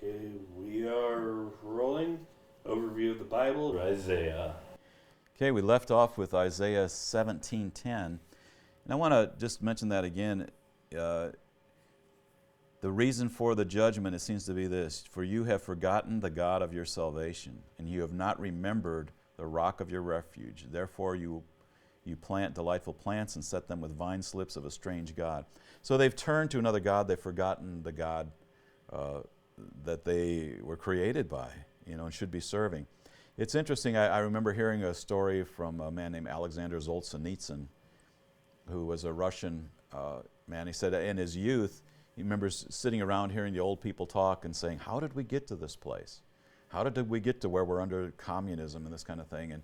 Okay, we are rolling. Overview of the Bible, Isaiah. Okay, we left off with Isaiah 17:10, and I want to just mention that again. The reason for the judgment, it seems to be this: for you have forgotten the God of your salvation, and you have not remembered the rock of your refuge. Therefore you plant delightful plants and set them with vine slips of a strange God. So they've turned to another God. They've forgotten the God that they were created by, and should be serving. It's interesting. I remember hearing a story from a man named Alexander Solzhenitsyn, who was a Russian man. He said in his youth, he remembers sitting around hearing the old people talk and saying, how did we get to this place? How did we get to where we're under communism and this kind of thing?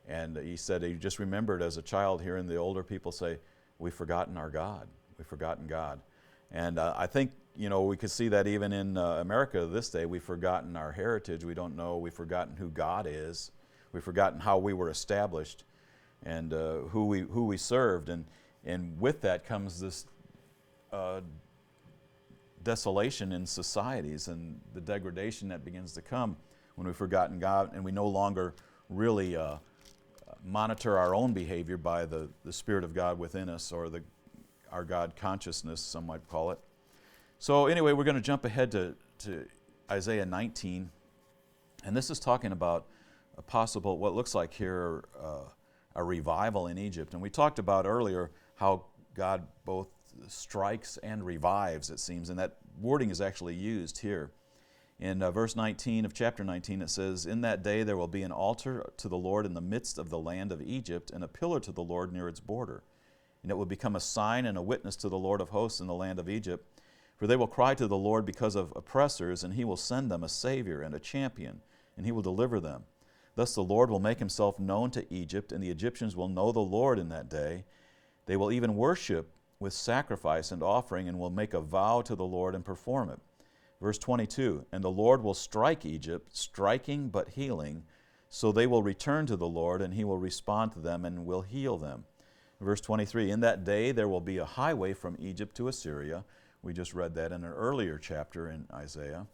And he said he just remembered as a child hearing the older people say, we've forgotten our God. We've forgotten God. And I think, we could see that even in America this day. We've forgotten our heritage. We don't know. We've forgotten who God is. We've forgotten how we were established and who we served. And with that comes this desolation in societies and the degradation that begins to come when we've forgotten God and we no longer really monitor our own behavior by the Spirit of God within us, or our God consciousness, some might call it. So anyway, we're going to jump ahead to Isaiah 19, and this is talking about a possible, what looks like here, a revival in Egypt. And we talked about earlier how God both strikes and revives, it seems, and that wording is actually used here. In verse 19 of chapter 19, it says, in that day there will be an altar to the Lord in the midst of the land of Egypt, and a pillar to the Lord near its border. And it will become a sign and a witness to the Lord of hosts in the land of Egypt. For they will cry to the Lord because of oppressors, and he will send them a Savior and a champion, and he will deliver them. Thus the Lord will make himself known to Egypt, and the Egyptians will know the Lord in that day. They will even worship with sacrifice and offering, and will make a vow to the Lord and perform it. Verse 22, and the Lord will strike Egypt, striking but healing, so they will return to the Lord, and he will respond to them and will heal them. Verse 23, in that day there will be a highway from Egypt to Assyria. We just read that in an earlier chapter in Isaiah.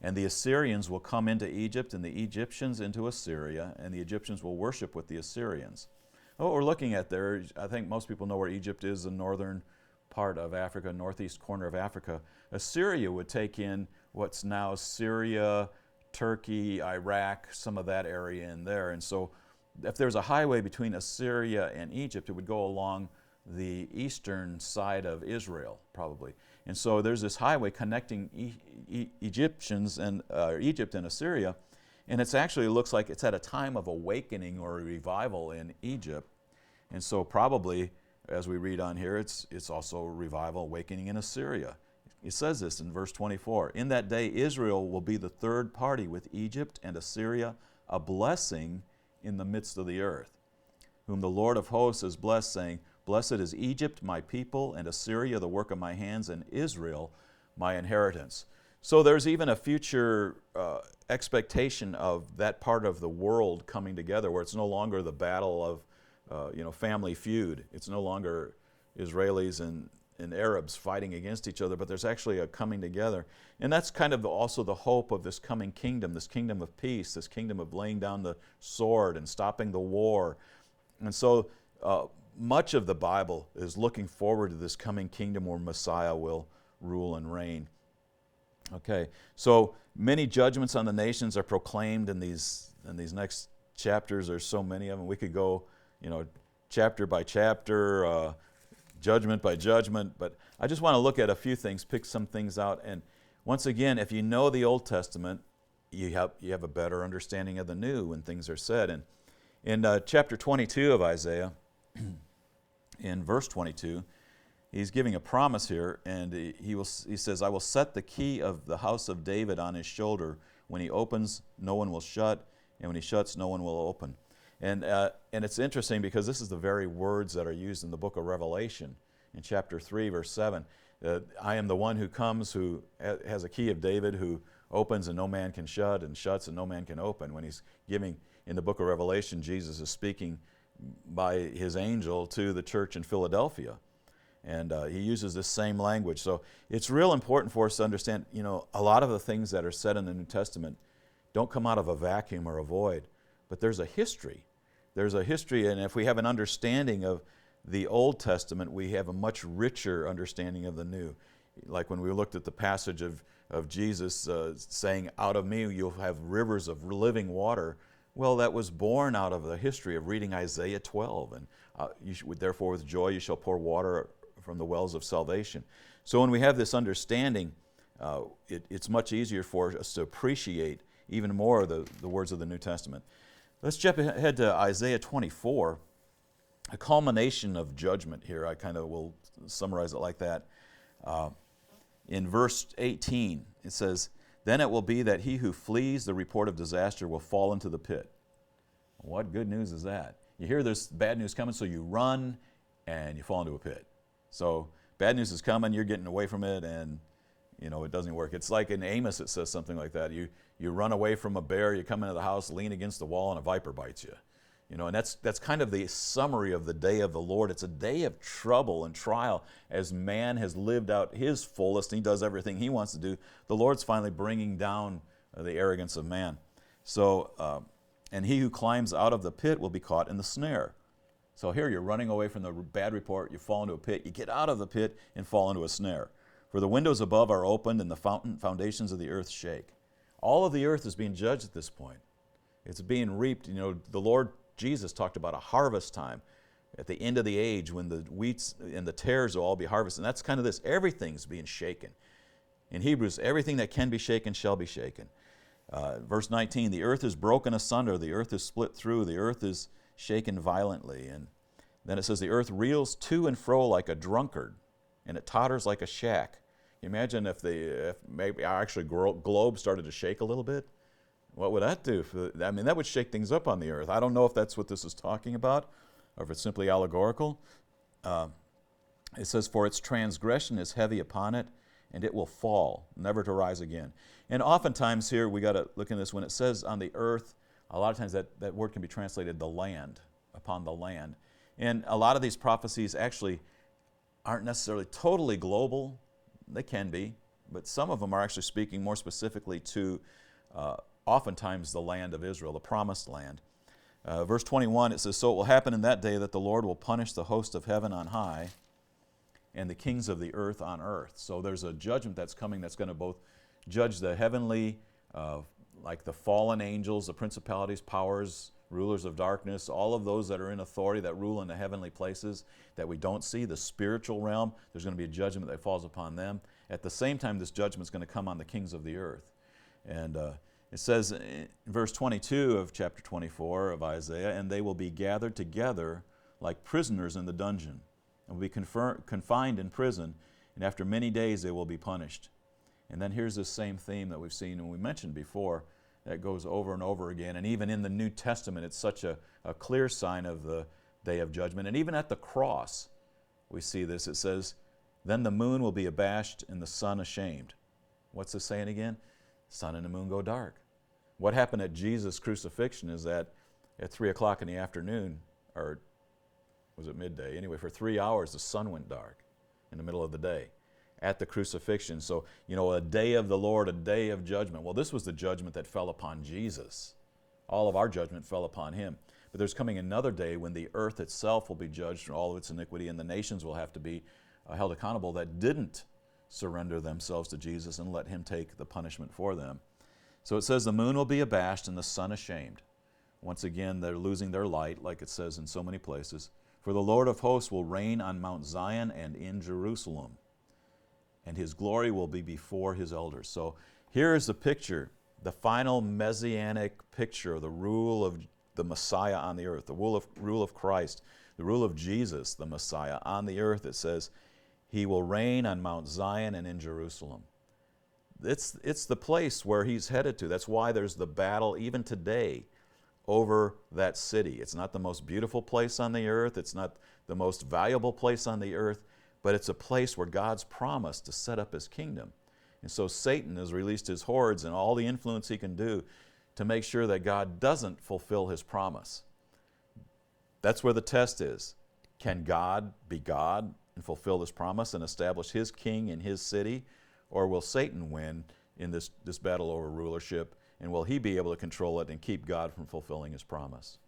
And the Assyrians will come into Egypt, and the Egyptians into Assyria, and the Egyptians will worship with the Assyrians. What we're looking at there, I think most people know where Egypt is, the northern part of Africa, northeast corner of Africa. Assyria would take in what's now Syria, Turkey, Iraq, some of that area in there. And so if there's a highway between Assyria and Egypt, it would go along the eastern side of Israel, probably. And so there's this highway connecting Egyptians and Egypt and Assyria, and it actually looks like it's at a time of awakening or a revival in Egypt. And so probably, as we read on here, it's also a revival, awakening in Assyria. It says this in verse 24, in that day Israel will be the third party with Egypt and Assyria, a blessing in the midst of the earth, whom the Lord of hosts has blessed, saying, blessed is Egypt, my people, and Assyria, the work of my hands, and Israel, my inheritance. So there's even a future expectation of that part of the world coming together, where it's no longer the battle of family feud. It's no longer Israelis and Arabs fighting against each other, but there's actually a coming together. And that's kind of also the hope of this coming kingdom, this kingdom of peace, this kingdom of laying down the sword and stopping the war. And so much of the Bible is looking forward to this coming kingdom where Messiah will rule and reign. Okay, so many judgments on the nations are proclaimed in these next chapters. There's so many of them. We could go, chapter by chapter, judgment by judgment, but I just want to look at a few things, pick some things out. And once again, if you know the Old Testament, you have a better understanding of the New when things are said. And in chapter 22 of Isaiah, in verse 22, he's giving a promise here, and he says, I will set the key of the house of David on his shoulder. When he opens, no one will shut, and when he shuts, no one will open. And it's interesting because this is the very words that are used in the book of Revelation in chapter 3, verse 7. I am the one who comes, who has a key of David, who opens and no man can shut, and shuts and no man can open. When he's giving, in the book of Revelation, Jesus is speaking by his angel to the church in Philadelphia. And he uses this same language. So it's real important for us to understand, a lot of the things that are said in the New Testament don't come out of a vacuum or a void, but there's a history. There's a history, and if we have an understanding of the Old Testament, we have a much richer understanding of the New. Like when we looked at the passage of Jesus saying, out of me you'll have rivers of living water. Well, that was born out of the history of reading Isaiah 12. And therefore with joy you shall pour water from the wells of salvation. So when we have this understanding, it's much easier for us to appreciate even more the words of the New Testament. Let's jump ahead to Isaiah 24, a culmination of judgment here. I kind of will summarize it like that. In verse 18, it says, "Then it will be that he who flees the report of disaster will fall into the pit." What good news is that? You hear there's bad news coming, so you run and you fall into a pit. So bad news is coming, you're getting away from it, and it doesn't work. It's like in Amos it says something like that. You run away from a bear, you come into the house, lean against the wall, and a viper bites you. And that's kind of the summary of the day of the Lord. It's a day of trouble and trial as man has lived out his fullest and he does everything he wants to do. The Lord's finally bringing down the arrogance of man. So, and he who climbs out of the pit will be caught in the snare. So here you're running away from the bad report, you fall into a pit, you get out of the pit and fall into a snare. For the windows above are opened and the foundations of the earth shake. All of the earth is being judged at this point. It's being reaped. The Lord Jesus talked about a harvest time at the end of the age when the wheats and the tares will all be harvested. And that's kind of this. Everything's being shaken. In Hebrews, everything that can be shaken shall be shaken. Verse 19, the earth is broken asunder, the earth is split through, the earth is shaken violently. And then it says the earth reels to and fro like a drunkard, and it totters like a shack. Can you imagine if maybe our actual globe started to shake a little bit? What would that do? That would shake things up on the earth. I don't know if that's what this is talking about or if it's simply allegorical. It says, for its transgression is heavy upon it, and it will fall, never to rise again. And oftentimes here, we got to look in this, when it says on the earth, a lot of times that word can be translated the land, upon the land. And a lot of these prophecies actually aren't necessarily totally global. They can be, but some of them are actually speaking more specifically to oftentimes the land of Israel, the promised land. Verse 21, it says, so it will happen in that day that the Lord will punish the host of heaven on high and the kings of the earth on earth. So there's a judgment that's coming that's going to both judge the heavenly, like the fallen angels, the principalities, powers, rulers of darkness, all of those that are in authority that rule in the heavenly places that we don't see, the spiritual realm. There's going to be a judgment that falls upon them. At the same time, this judgment is going to come on the kings of the earth. And it says in verse 22 of chapter 24 of Isaiah, and they will be gathered together like prisoners in the dungeon, and will be confined in prison, and after many days they will be punished. And then here's this same theme that we've seen and we mentioned before that goes over and over again. And even in the New Testament, it's such a clear sign of the day of judgment. And even at the cross, we see this. It says, then the moon will be abashed and the sun ashamed. What's this saying again? Sun and the moon go dark. What happened at Jesus' crucifixion is that at 3 o'clock in the afternoon, or was it midday? Anyway, for 3 hours, the sun went dark in the middle of the day at the crucifixion. So, a day of the Lord, a day of judgment. Well, this was the judgment that fell upon Jesus. All of our judgment fell upon him. But there's coming another day when the earth itself will be judged for all of its iniquity, and the nations will have to be held accountable that didn't surrender themselves to Jesus and let him take the punishment for them. So it says the moon will be abashed and the sun ashamed. Once again, they're losing their light, like it says in so many places. For the Lord of hosts will reign on Mount Zion and in Jerusalem, and his glory will be before his elders. So here is the picture, the final messianic picture of the rule of the Messiah on the earth, the rule of Christ, the rule of Jesus, the Messiah on the earth. It says he will reign on Mount Zion and in Jerusalem. It's the place where he's headed to. That's why there's the battle even today over that city. It's not the most beautiful place on the earth. It's not the most valuable place on the earth, but it's a place where God's promised to set up his kingdom. And so Satan has released his hordes and all the influence he can do to make sure that God doesn't fulfill his promise. That's where the test is. Can God be God and fulfill this promise and establish his king in his city? Or will Satan win in this battle over rulership? And will he be able to control it and keep God from fulfilling his promise?